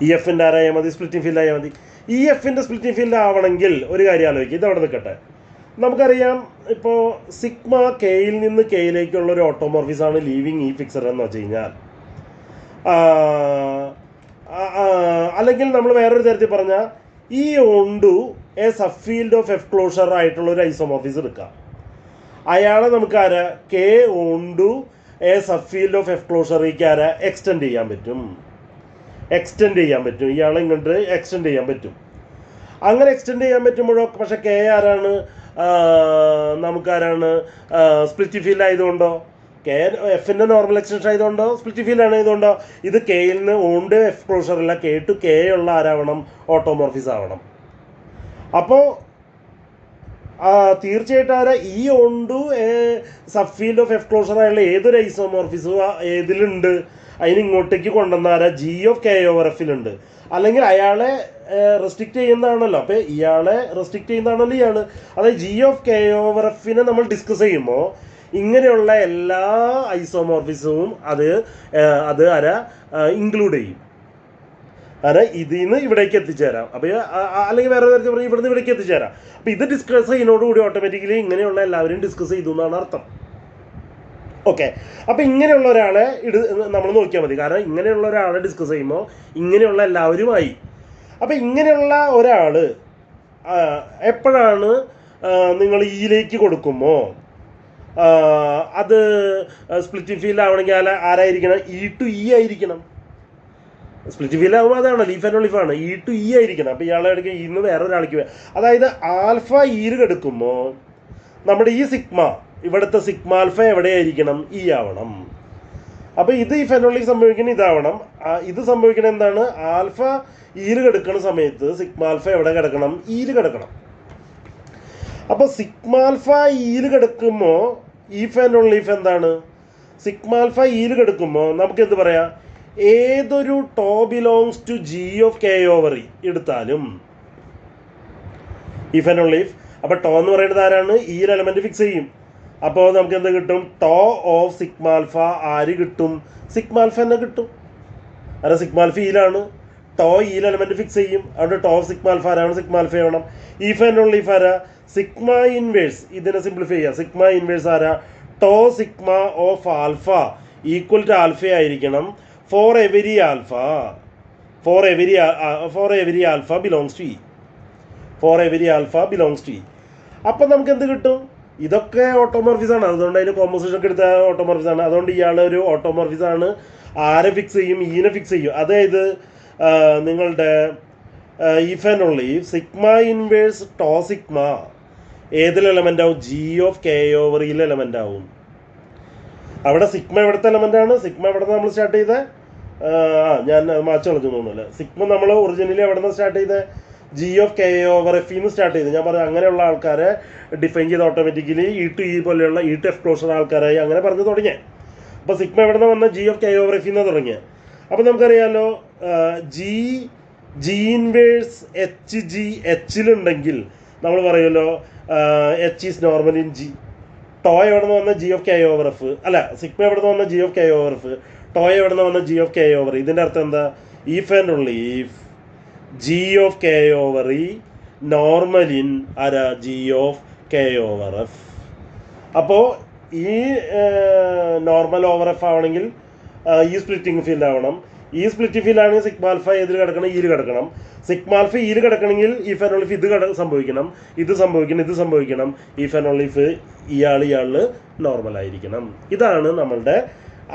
ഈ എഫിൻ്റെ ആരായാൽ മതി? സ്പ്ലിറ്റിംഗ് ഫീൽഡ് ആയാൽ മതി. ഈ എഫിൻ്റെ സ്പ്ലിറ്റിംഗ് ഫീൽഡ് ആവണമെങ്കിൽ ഒരു കാര്യം ആലോചിക്കുക. ഇതവിടെ നിൽക്കട്ടെ. നമുക്കറിയാം ഇപ്പോൾ സിഗ്മ കെയിൽ നിന്ന് കെയിലേക്കുള്ള ഒരു ഓട്ടോമോർഫിസാണ് ലീവിങ് ഈ ഫിക്സർ എന്ന് വെച്ച് കഴിഞ്ഞാൽ, അല്ലെങ്കിൽ നമ്മൾ വേറൊരു തരത്തിൽ പറഞ്ഞാൽ ഈ onto a subfield of F closure ആയിട്ടുള്ള ഒരു ഐസോമോർഫിസ് എടുക്കാം. അയാളെ നമുക്ക് ആരാ K onto a subfield of F ക്ലോഷറിലേക്ക് ആരാ എക്സ്റ്റെൻഡ് ചെയ്യാൻ പറ്റും. ഇയാളെ ഇങ്ങോട്ട് എക്സ്റ്റെൻഡ് ചെയ്യാൻ പറ്റും. അങ്ങനെ എക്സ്റ്റെൻഡ് ചെയ്യാൻ പറ്റുമ്പോഴോ പക്ഷേ കെ ആരാണ്? നമുക്കാരാണ്? സ്പ്ലിറ്റ് ഫീൽഡ് ആയതുകൊണ്ടോ, കെ എഫിൻ്റെ നോർമൽ എക്സ്റ്റൻഷൻ ആയതുകൊണ്ടോ, സ്പ്ലിറ്റ് ഫീൽഡ് ആയതുകൊണ്ടോ ഇത് കെയിൽ നിന്ന് ഓണ്ട് എഫ് ക്ലോഷറല്ല, കെ ടു കെ ഉള്ള ആരാവണം? ഓട്ടോമോർഫിസ് ആവണം. അപ്പോൾ തീർച്ചയായിട്ടും ആരാ ഈ onto subfield of F closure ആയുള്ള ഏതൊരു ഐസോമോർഫിസും ഏതിലുണ്ട്? അതിന് ഇങ്ങോട്ടേക്ക് കൊണ്ടുവന്നാരാ? ജി ഓഫ് കെ ഓവർ എഫിലുണ്ട്. അല്ലെങ്കിൽ അയാളെ റെസ്ട്രിക്റ്റ് ചെയ്യുന്നതാണല്ലോ. അപ്പോൾ ഇയാളെ റെസ്ട്രിക്റ്റ് ചെയ്യുന്നതാണല്ലോ ഇയാൾ. അതായത് ജി ഓഫ് കെ ഓവർ എഫിനെ നമ്മൾ ഡിസ്കസ് ചെയ്യുമ്പോൾ ഇങ്ങനെയുള്ള എല്ലാ ഐസോമോർഫിസവും അത് ആരാ ഇൻക്ലൂഡ് ചെയ്യും. കാരണം ഇതിൽ നിന്ന് ഇവിടേക്ക് എത്തിച്ചേരാം. അപ്പോൾ അല്ലെങ്കിൽ വേറെ തരത്തിൽ പറഞ്ഞാൽ ഇവിടുന്ന് ഇവിടേക്ക് എത്തിച്ചേരാം. അപ്പോൾ ഇത് ഡിസ്കസ് ചെയ്യുന്നതോടുകൂടി ഓട്ടോമാറ്റിക്കലി ഇങ്ങനെയുള്ള എല്ലാവരും ഡിസ്കസ് ചെയ്തു എന്നാണ് അർത്ഥം. ഓക്കെ, അപ്പോൾ ഇങ്ങനെയുള്ള ഒരാളെ നമ്മൾ നോക്കിയാൽ മതി. കാരണം ഇങ്ങനെയുള്ള ഒരാളെ ഡിസ്കസ് ചെയ്യുമ്പോൾ ഇങ്ങനെയുള്ള എല്ലാവരുമായി. അപ്പോൾ ഇങ്ങനെയുള്ള ഒരാൾ എപ്പോഴാണ് നിങ്ങൾ ഇയിലേക്ക് കൊടുക്കുമ്പോൾ അത് സ്പ്ലിറ്റ് ഫീൽഡ് ആവണമെങ്കിൽ ആരായിരിക്കണം? ഇ ടു ഇ ആയിരിക്കണം. സ്പ്ലിറ്റ് ഫീൽഡ് ആകുമ്പോൾ അതാണ് ലീഫ് ആൻഡ് ലീഫാണ്. ഇ ടു ഇ ആയിരിക്കണം. അപ്പോൾ ഇയാളെ എടുക്കുക ഇന്ന് വേറൊരാൾക്ക്. അതായത് ആൽഫ ഇയിൽ എടുക്കുമ്പോൾ നമ്മുടെ ഈ സിഗ്മ, ഇവിടുത്തെ സിഗ്മ ആൽഫ എവിടെയായിരിക്കണം? ഇ ആവണം. അപ്പോൾ ഇത് ഈ ഫെനോളിക് സംഭവിക്കണം ഇതാവണം. ഇത് സംഭവിക്കണം എന്താണ്? ആൽഫ ഇയിൽ കിടക്കുന്ന സമയത്ത് സിഗ്മ ആൽഫ എവിടെ കിടക്കണം? ഇയിൽ കിടക്കണം. അപ്പോൾ സിഗ്മ ആൽഫ ഇയിൽ കിടക്കുമ്പോൾ ഈ ഫെനോളിഫ് എന്താണ്? സിഗ്മ ആൽഫ ഇയിൽ കിടക്കുമ്പോൾ നമുക്ക് എന്ത് പറയാം? ഏതൊരു tau belongs to G of K over E എടുത്താലും ഈ ഫെനോളിഫ്. അപ്പോൾ ടോ എന്ന് പറയുന്നത് ആരാണ്? ഈ ഒരു എലമെൻറ്റ് ഫിക്സ് ചെയ്യും. അപ്പോൾ നമുക്ക് എന്ത് കിട്ടും? ടോ ഓഫ് സിഗ്മ ആൽഫ ആര് കിട്ടും? സിഗ്മ ആൽഫ തന്നെ കിട്ടും. കാരണം സിഗ്മ ആൽഫ ഇയിലാണ്. ടോ ഇയിൽ എലമെൻറ്റ് ഫിക്സ് ചെയ്യും. അവിടെ ടോ ഓഫ് സിഗ്മ ആൽഫ ആരാണ്? സിഗ്മ ആൽഫ ആവണം. ഈ ഫെനോളി ആരാ? Sigma inverse. ഇതിനെ സിംപ്ലിഫൈ ചെയ്യുക. സിഗ്മ ഇൻവേഴ്സ് ആരാ? Tau sigma of alpha equal to alpha ആയിരിക്കണം for every alpha. For every alpha belongs to E. For every alpha belongs to E. അപ്പം നമുക്ക് എന്ത് കിട്ടും? ഇതൊക്കെ ഓട്ടോമോർഫിസാണ്. അതുകൊണ്ട് അതിന് കോമ്പോസിഷൻ ഒക്കെ എടുത്ത ഓട്ടോമോർഫിസാണ്. അതുകൊണ്ട് ഇയാളൊരു ഓട്ടോമോർഫിസാണ്. ആരെ ഫിക്സ് ചെയ്യും? ഈനെ ഫിക്സ് ചെയ്യും. അതായത് നിങ്ങളുടെ if and only sigma inverse tau sigma ഏതിൽ എലമെൻ്റ് ആവും? ജി ഓഫ് കെ ഓവർ ഇയിൽ എലമെൻ്റ് ആവും. അവിടെ സിഗ്മ എവിടുത്തെ എലമെൻ്റ് ആണ്? സിഗ്മ എവിടെ നിന്ന് നമ്മൾ സ്റ്റാർട്ട് ചെയ്തത്? ഞാൻ മാച്ച് കളഞ്ഞു തോന്നുന്നില്ല. സിഗ്മ നമ്മൾ ഒറിജിനലി എവിടെ നിന്ന് സ്റ്റാർട്ട് ചെയ്തത്? G of K over F നിന്ന് സ്റ്റാർട്ട് ചെയ്ത്. ഞാൻ പറഞ്ഞു അങ്ങനെയുള്ള ആൾക്കാരെ ഡിഫൈൻ ചെയ്ത് ഓട്ടോമാറ്റിക്കലി ഇ ടു ഇ പോലെയുള്ള ഇ ടു എഫ് ക്ലോഷർ ആൾക്കാരായി അങ്ങനെ പറഞ്ഞു തുടങ്ങിയത്. അപ്പോൾ സിഗ്മ എവിടെ നിന്ന് വന്ന? G of K over F നിന്ന് തുടങ്ങിയത്. അപ്പോൾ നമുക്കറിയാമല്ലോ ജി ഇൻവേഴ്സ് എച്ച് ജി എച്ചിലുണ്ടെങ്കിൽ നമ്മൾ പറയുമല്ലോ H is normal in G. Tau എവിടെ നിന്ന് വന്ന? G of K over F. അല്ല, സിഗ്മ എവിടെ നിന്ന് വന്ന? G of K over F. Tau എവിടെ നിന്ന് വന്ന? G of K over. ഇതിൻ്റെ അർത്ഥം എന്താ? If and only if G of K over E normal in ആരാ? G of K over F. അപ്പോൾ ഈ നോർമൽ ഓവർ എഫ് ആവണമെങ്കിൽ ഈ സ്പ്ലിറ്റിംഗ് ഫീൽഡ് ആവണം. ഈ സ്പ്ലിറ്റ് ഫീൽഡാണെങ്കിൽ സിഗ്മ ആൽഫ ഏതിൽ കിടക്കണം, ഇയിൽ കിടക്കണം. സിഗ്മ ആൽഫ ഇയിൽ കിടക്കണമെങ്കിൽ ഇഫ് ആൻഡ് ഓൺലി ഇഫ് ഇത് സംഭവിക്കണം, ഇത് സംഭവിക്കണം. ഇഫ് ആൻഡ് ഓൺലി ഇഫ് ഇയാളിൽ നോർമലായിരിക്കണം. ഇതാണ് നമ്മളുടെ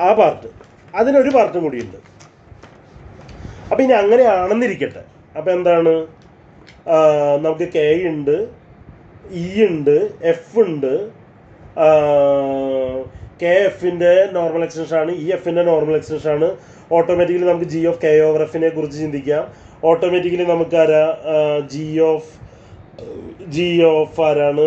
ആ പാർട്ട്. അതിനൊരു പാർട്ടും കൂടിയുണ്ട്. അപ്പം ഇനി അങ്ങനെയാണെന്നിരിക്കട്ടെ. അപ്പം എന്താണ്, നമുക്ക് കെ ഉണ്ട്, ഇ ഉണ്ട്, എഫ് ഉണ്ട്. കെ എഫിൻ്റെ നോർമൽ എക്സ്റ്റൻഷനാണ്, ഇ എഫിൻ്റെ നോർമൽ എക്സ്റ്റൻഷനാണ്. ഓട്ടോമാറ്റിക്കലി നമുക്ക് ജി ഓഫ് കെ ഓവർ എഫിനെ കുറിച്ച് ചിന്തിക്കാം. ഓട്ടോമാറ്റിക്കലി നമുക്ക് ജി ഓഫ് ആരാണ്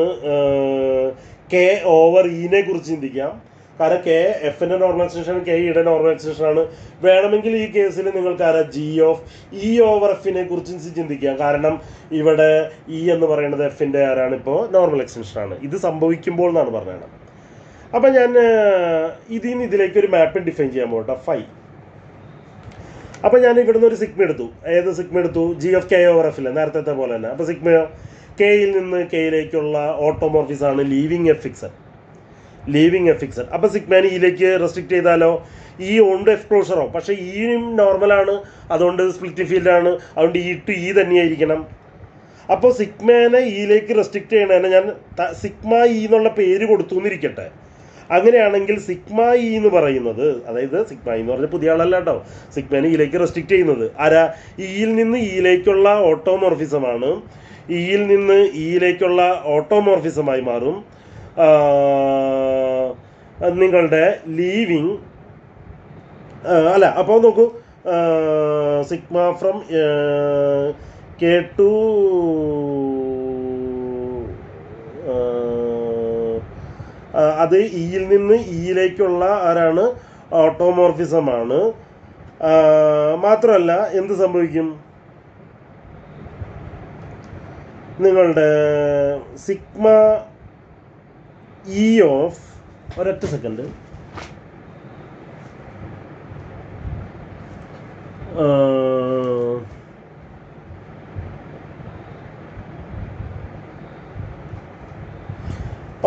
കെ ഓവർ ഇനെ കുറിച്ച് ചിന്തിക്കാം. കാരണം കെ എഫിൻ്റെ നോർമൽ എക്സ്റ്റൻഷൻ കെ ഇയുടെ നോർമൽ എക്സ്റ്റൻഷനാണ്. വേണമെങ്കിൽ ഈ കേസിൽ നിങ്ങൾക്ക് ജി ഓഫ് ഇ ഓവർ എഫിനെ കുറിച്ച് ചിന്തിക്കാം. കാരണം ഇവിടെ ഇ എന്ന് പറയുന്നത് എഫിൻ്റെ ഇപ്പോൾ നോർമൽ എക്സ്റ്റൻഷനാണ്. ഇത് സംഭവിക്കുമ്പോൾ എന്നാണ് പറഞ്ഞത്. അപ്പം ഞാൻ ഇതിൽ നിന്ന് ഇതിലേക്ക് ഒരു മാപ്പ് ഡിഫൈൻ ചെയ്യാൻ പോകട്ടെ, ഫൈ. അപ്പം ഞാൻ ഇവിടുന്ന് ഒരു സിഗ്മ എടുത്തു. ഏത് സിഗ്മ എടുത്തു? ജി ഓഫ് കെ ഓവർ എഫില്ല, നേരത്തെ പോലെ തന്നെ. അപ്പോൾ സിഗ്മയോ കെയിൽ നിന്ന് കെയിലേക്കുള്ള ഓട്ടോമോർഫിസാണ് ലീവിങ് എഫ് ഫിക്സഡ്. അപ്പോൾ സിഗ്മാനെ ഇയിലേക്ക് റെസ്ട്രിക്റ്റ് ചെയ്താലോ ഈ ഓണ്ട് എഫ് ക്ലോഷറോ, പക്ഷേ ഇയും നോർമലാണ്, അതുകൊണ്ട് സ്പ്ലിറ്റ് ഫീൽഡാണ്, അതുകൊണ്ട് ഇ ടു ഇ തന്നെയായിരിക്കണം. അപ്പോൾ സിഗ്മേനെ ഇയിലേക്ക് റെസ്ട്രിക്റ്റ് ചെയ്യണേനെ ഞാൻ സിഗ്മ ഇ എന്നുള്ള പേര് കൊടുത്തു എന്നിരിക്കട്ടെ. അങ്ങനെയാണെങ്കിൽ സിഗ്മ ഇ എന്ന് പറയുന്നത്, അതായത് സിഗ്മ ഇ എന്ന് പറഞ്ഞാൽ പുതിയ ആളല്ല കേട്ടോ, സിഗ്മേനെ ഇയിലേക്ക് റെസ്ട്രിക്റ്റ് ചെയ്യുന്നത് ഇയിൽ നിന്ന് ഇയിലേക്കുള്ള ഓട്ടോമോർഫിസമാണ്. ഇയിൽ നിന്ന് ഇയിലേക്കുള്ള ഓട്ടോമോർഫിസമായി മാറും നിങ്ങളുടെ ലീവിങ് അല്ല. അപ്പോൾ നോക്കൂ, സിഗ്മ ഫ്രം കെ ടു അത് ഇയിൽ നിന്ന് ഇയിലേക്കുള്ള ഓട്ടോമോർഫിസമാണ്. മാത്രമല്ല എന്ത് സംഭവിക്കും, നിങ്ങളുടെ സിഗ്മ ഇ ഓഫ് ഒരൊറ്റ സെക്കൻഡ്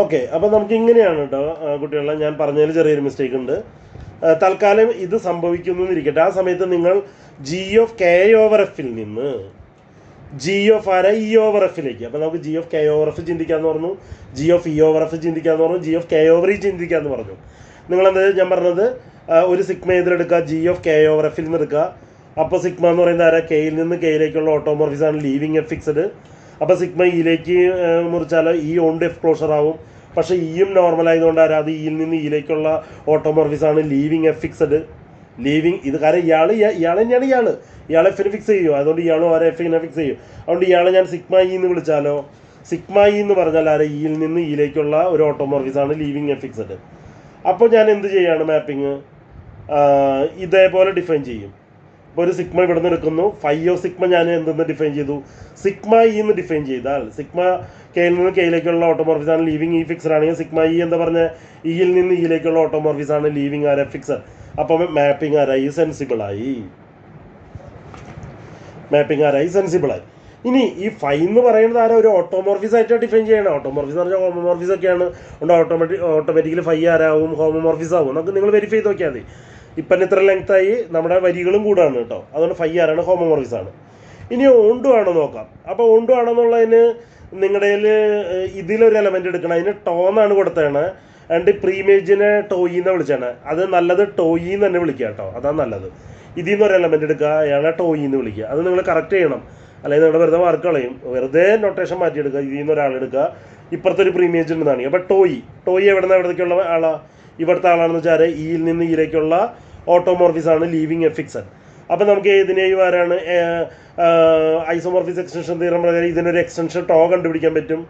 ഓക്കെ. അപ്പം നമുക്ക് ഇങ്ങനെയാണ് കേട്ടോ കുട്ടികളെ, ഞാൻ പറഞ്ഞതിൽ ചെറിയൊരു മിസ്റ്റേക്ക് ഉണ്ട്. തൽക്കാലം ഇത് സംഭവിക്കുന്നു എന്നിരിക്കട്ടെ. ആ സമയത്ത് നിങ്ങൾ ജി ഓഫ് കെ ഓവർ എഫിൽ നിന്ന് ജി ഓഫ് ഇ ഓവർ എഫിലേക്ക്, അപ്പം നമുക്ക് G of K over F ചിന്തിക്കാമെന്ന് പറഞ്ഞു, G of E over F ചിന്തിക്കാമെന്ന് പറഞ്ഞു, G of K over E ചിന്തിക്കാമെന്ന് പറഞ്ഞു. നിങ്ങളെന്ത് ഞാൻ പറഞ്ഞത്, ഒരു സിഗ്മ ഇതിലെടുക്കുക, ജി ഓഫ് കെ ഓവർ എഫിൽ നിന്ന് എടുക്കുക. അപ്പോൾ സിഗ്മ എന്ന് പറയുന്നത് കെയിൽ നിന്ന് കെയിലേക്കുള്ള ഓട്ടോമോർഫിസാണ് ലീവിങ് എഫ് ഫിക്സഡ്. അപ്പോൾ സിഗ്മ ഇയിലേക്ക് മുറിച്ചാൽ ഇ ഓണ്ട് എഫ് ക്ലോഷർ ആവും. പക്ഷേ ഇയും നോർമൽ ആയതുകൊണ്ട് അത് ഇയിൽ നിന്ന് ഇയിലേക്കുള്ള ഓട്ടോമോർഫിസാണ് ലീവിങ് എഫ് ഫിക്സഡ്. ലീവിങ് ഇത് കാരണം ഇയാൾ തന്നെയാണ് ഇയാൾ എഫിന് ഫിക്സ് ചെയ്യും, അതുകൊണ്ട് ഇയാളും എഫിനെ ഫിക്സ് ചെയ്യും. അതുകൊണ്ട് ഇയാളെ ഞാൻ സിഗ്മ ഇ എന്ന് വിളിച്ചാലോ, സിഗ്മ ഇ എന്ന് പറഞ്ഞാൽ ഇയിൽ നിന്ന് ഇയിലേക്കുള്ള ഒരു ഓട്ടോമോർഫിസാണ് ലീവിങ് എഫ് ഫിക്സഡ്. അപ്പോൾ ഞാൻ എന്ത് ചെയ്യാണ്, മാപ്പിങ് ഇതേപോലെ ഡിഫൈൻ ചെയ്യും. ഇപ്പോൾ ഒരു സിഗ്മ ഇവിടെ നിന്ന് എടുക്കുന്നു, ഫൈ ഓഫ് സിഗ്മ ഞാൻ എന്തെന്ന് ഡിഫൈൻ ചെയ്തു, സിഗ്മ ഇ എന്ന് ഡിഫൈൻ ചെയ്താൽ സിഗ്മ കെയിൽ നിന്ന് കെയിലേക്കുള്ള ഓട്ടോമോർഫിസാണ് ലീവിങ് ഇ ഫിക്സഡ് ആണെങ്കിൽ സിഗ്മ ഇ എന്താ പറഞ്ഞ ഇയിൽ നിന്ന് ഇയിലേക്കുള്ള ഓട്ടോമോർഫിസാണ് ലീവിങ് ഫിക്സഡ്. അപ്പോൾ മാപ്പിംഗ് സെൻസിബിളായി. ഇനി ഈ ഫൈ എന്ന് പറയുന്നത് ഒരു ഓട്ടോമോർഫിസ് ആയിട്ട് ഡിഫൈൻ ചെയ്യണം. ഓട്ടോമോർഫിസ് എന്ന് പറഞ്ഞാൽ ഹോമോമോർഫിസ് ഒക്കെയാണ്. അതുകൊണ്ട് ഓട്ടോമാറ്റിക്കലി ഫൈ ആരാവും, ഹോമോമോർഫിസ് ആവും. നമുക്ക് നിങ്ങൾ വെരിഫൈ ചെയ്ത് നോക്കിയാൽ മതി. ഇപ്പം ഇത്ര ലെങ്ത്തായി നമ്മുടെ വരികളും കൂടാണ് കേട്ടോ. അതുകൊണ്ട് ഫൈ ആരാണ്, ഹോമോമോർഫിസ് ആണ്. ഇനി ഓണ്ടു ആണോ നോക്കാം. അപ്പോൾ ഓണ്ടു ആണെന്നുള്ളതിന് നിങ്ങളുടെ ഇതിലൊരു എലമെൻറ്റ് എടുക്കണം. അതിന് ടോന്നാണ് കൊടുത്തതാണ്. ആൻഡ് പ്രീമേജിനെ ടോയിന്ന് വിളിച്ചാണ്. അത് നല്ലത് ടോയിന്ന് തന്നെ വിളിക്കുക കേട്ടോ, അതാണ് നല്ലത്. ഇതിൽ നിന്ന് ഒരു എലമെൻറ്റ് എടുക്കുക, അയാളെ ടോയിന്ന് വിളിക്കുക. അത് നിങ്ങൾ കറക്റ്റ് ചെയ്യണം, അല്ലെങ്കിൽ നിങ്ങളുടെ വെറുതെ മാർക്ക് കളയും. വെറുതെ നൊട്ടേഷൻ മാറ്റിയെടുക്കുക. ഇതിൽ നിന്ന് ഒരാളെടുക്കുക, ഇപ്പുറത്തെ ഒരു പ്രീമേജ് ഉണ്ടെന്നാണ്. അപ്പോൾ ടോയി എവിടേക്കുള്ള ആളാണ്, ഇവിടുത്തെ ആളാണെന്ന് വെച്ചാൽ ഇയിൽ നിന്ന് ഇയിലേക്കുള്ള ഓട്ടോമോർഫിസാണ് ലീവിങ് എഫ് ഫിക്സഡ്. അപ്പം നമുക്ക് ഇതിനെയും ആരാണ് ഐസോമോർഫിസ് എക്സ്റ്റൻഷൻ തിയറം പ്രകാരം ഇതിനൊരു എക്സ്റ്റൻഷൻ ടോ കണ്ടുപിടിക്കാൻ പറ്റും.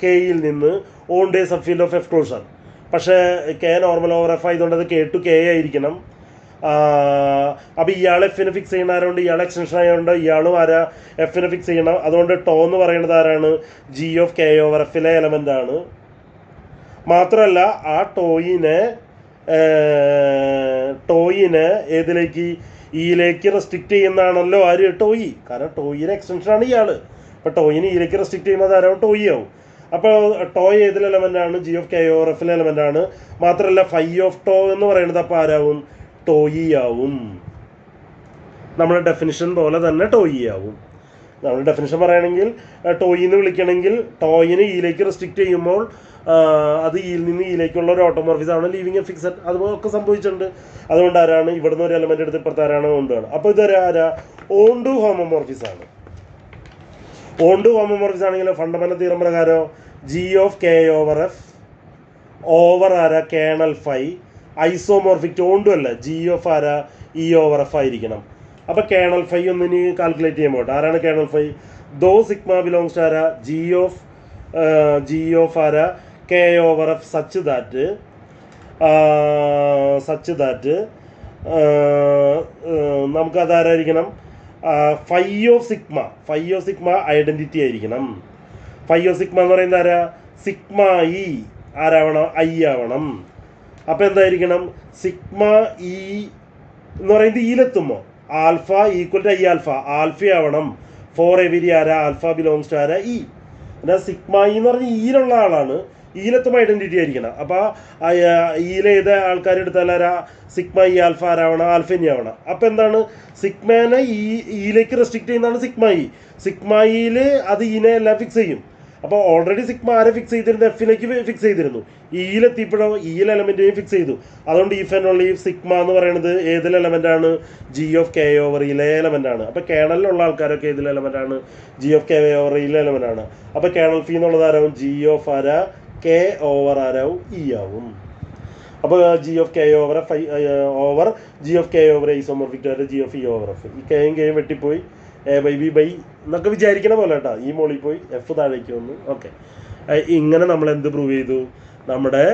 കെയിൽ നിന്ന് onto subfield of F closure. പക്ഷേ കെ നോർമൽ ഓവർ എഫ് ആയതുകൊണ്ട് അത് കെ ടു കെ ആയിരിക്കണം. അപ്പോൾ ഇയാൾ എഫിനെ ഫിക്സ് ചെയ്യണ ആരാണ്ട്, ഇയാൾ എക്സ്റ്റൻഷൻ ആയതുകൊണ്ട് ഇയാളും എഫിനെ ഫിക്സ് ചെയ്യണം. അതുകൊണ്ട് ടോ എന്ന് പറയുന്നത് ആരാണ്, ജി ഓഫ് കെ ഓവർ എഫിലെ എലമെൻ്റ് ആണ്. മാത്രമല്ല ആ ടോയിനെ ഏതിലേക്ക്, ഇയിലേക്ക് റെസ്ട്രിക്റ്റ് ചെയ്യുന്നതാണല്ലോ ടോയി. കാരണം ടോയിയുടെ എക്സ്റ്റൻഷനാണ് ഇയാൾ. അപ്പോൾ ടോയിന് ഇയിലേക്ക് റെസ്ട്രിക്റ്റ് ചെയ്യുമ്പോൾ അതാരാവും, ടോയി ആവും. അപ്പോൾ ടോയ് ഏതിൽ എലമെൻ്റാണ്, ജി ഓഫ് കെ ഓർ എഫിലെ എലമെൻ്റാണ്. മാത്രമല്ല ഫൈ ഓഫ് ടോ എന്ന് പറയുന്നത് അപ്പോൾ ആരാവും, ടോയി ആവും. നമ്മുടെ ഡെഫിനിഷൻ പോലെ തന്നെ ടോയി ആവും. നമ്മൾ ഡെഫിനിഷൻ പറയുകയാണെങ്കിൽ ടോയി എന്ന് വിളിക്കണമെങ്കിൽ ടോയിന് ഇയിലേക്ക് റെസ്ട്രിക്റ്റ് ചെയ്യുമ്പോൾ അത് ഇയിൽ നിന്ന് ഇയിലേക്കുള്ള ഒരു ഓട്ടോമോർഫിസം ആണ് ലീവിങ് എ ഫിക്സഡ്. അതുമൊക്കെ സംഭവിച്ചിട്ടുണ്ട്. അതുകൊണ്ട് ആരാണ് ഇവിടുന്ന് ഒരു എലമെൻ്റ് എടുത്ത് ഇപ്പുറത്ത് ആരാണ് ഓണ്ടുമാണ്. അപ്പോൾ ഇതൊരു ആരാ ഓൺ ടു ഹോമോമോർഫിസ് ആണ്. ഓൺ ടു ഹോമോമോർഫിസ് ആണെങ്കിൽ ഫണ്ടമെന്റൽ തിയറം പ്രകാരം G of K over F over ആരാ kernel phi isomorphic onto അല്ല ജി ഓഫ് ആരാ ഇ ഓവർ എഫ് ആയിരിക്കണം. അപ്പോൾ കേണൽ ഫൈ ഒന്നിന് കാൽക്കുലേറ്റ് ചെയ്യുമ്പോൾ ആരാണ് kernel phi though sigma belongs to ആരാ ജി ഓഫ് ആരാ K over F such that നമുക്കതാരായിരിക്കണം ഫൈ ഓഫ് സിഗ്മ ഐഡൻറ്റിറ്റി ആയിരിക്കണം. ഫൈ ഓഫ് സിഗ്മ എന്ന് പറയുന്നത് ആരാ സിഗ്മ ഇ ആരാവണം ഐ ആവണം. അപ്പോൾ എന്തായിരിക്കണം സിഗ്മ ഇ എന്ന് പറയുന്നത് ഇയിലെത്തുമ്പോൾ alpha equal to I alpha ആവണം ഫോർ എവരി ആരാ ആൽഫ ബിലോങ്സ് ടു ആരാ ഇ. എന്നാൽ സിഗ്മ ഇ എന്ന് പറഞ്ഞാൽ ഇയിലുള്ള ആളാണ്, ഇയിലെത്തുമ്പോൾ ഐഡൻറ്റിറ്റി ആയിരിക്കണം. അപ്പോൾ ഇയിലേത് ആൾക്കാരെടുത്താൽ ആരാ സിഗ്മ ഇ ആൽഫ ആരാവണം ആൽഫ ഇനി ആവണം. അപ്പോൾ എന്താണ് സിഗ്മേനെ ഇയിലേക്ക് റെസ്ട്രിക്റ്റ് ചെയ്യുന്നതാണ് സിഗ്മ ഇയിൽ അത് ഇനെ എല്ലാം ഫിക്സ് ചെയ്യും. അപ്പോൾ ഓൾറെഡി സിഗ്മ ആരെ ഫിക്സ് ചെയ്തിരുന്നു എഫിലേക്ക് ഫിക്സ് ചെയ്തിരുന്നു, ഇയിലെത്തിയപ്പോഴോ ഇയിൽ എലമെൻറ്റിനെയും ഫിക്സ് ചെയ്തു. അതുകൊണ്ട് ഈഫ് ആൻഡ് ഓൺലി സിഗ്മ എന്ന് പറയുന്നത് ഏതിൽ എലമെൻ്റാണ് ജി ഓഫ് കെ ഓവർ ഇയിലെ എലമെൻ്റാണ്. അപ്പോൾ കേണലിലുള്ള ആൾക്കാരൊക്കെ ഏതിൽ എലമെൻ്റാണ് ജി ഓഫ് കെ ഓവർ ഇയിലെ എലമെൻ്റാണ്. അപ്പോൾ കേണൽ ഫി എന്നുള്ളത് ആരാവും ജി ഓഫ് ആരാ കെ ഓവർ ആരാവും ഇ ആവും. അപ്പോൾ G of K over F over G of K over isomorphic ആയിട്ട് G of E over F. ഈ കെയും വെട്ടിപ്പോയി എ ബൈ ബി ബൈ എന്നൊക്കെ വിചാരിക്കണ പോലെ കേട്ടോ. ഈ മോളിൽ പോയി എഫ് താഴേക്ക് വന്നു. ഓക്കെ, ഇങ്ങനെ നമ്മൾ എന്ത് പ്രൂവ് ചെയ്തു? നമ്മുടെ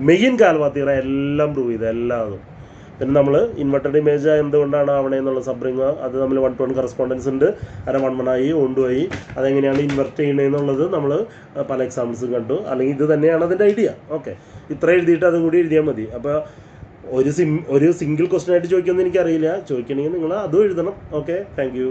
മെയിൻ ഗാൽവാ തിയറം എല്ലാം പ്രൂവ് ചെയ്തു, എല്ലാതും. പിന്നെ നമ്മൾ ഇൻവെർട്ടഡ് ഇമേജ് എന്തുകൊണ്ടാണ് ആവണേ എന്നുള്ള സബ്രിങ് അത് നമ്മൾ 1-to-1 കറസ്പോണ്ടൻസ് ഉണ്ട്. അര 1-1 കൊണ്ടുപോയി അതെങ്ങനെയാണ് ഇൻവെർട്ട് ചെയ്യണതെന്നുള്ളത് നമ്മൾ പല എക്സാമ്പിൾസും കണ്ടു. അല്ലെങ്കിൽ ഇത് തന്നെയാണ് അതിൻ്റെ ഐഡിയ. ഓക്കെ, ഇത്ര എഴുതിയിട്ട് അതും കൂടി എഴുതിയാൽ മതി. അപ്പോൾ ഒരു സിംഗിൾ ക്വസ്റ്റ്യൻ ആയിട്ട് ചോദിക്കുമെന്ന് എനിക്കറിയില്ല. ചോദിക്കണമെങ്കിൽ നിങ്ങൾ അതും എഴുതണം. Okay, thank you.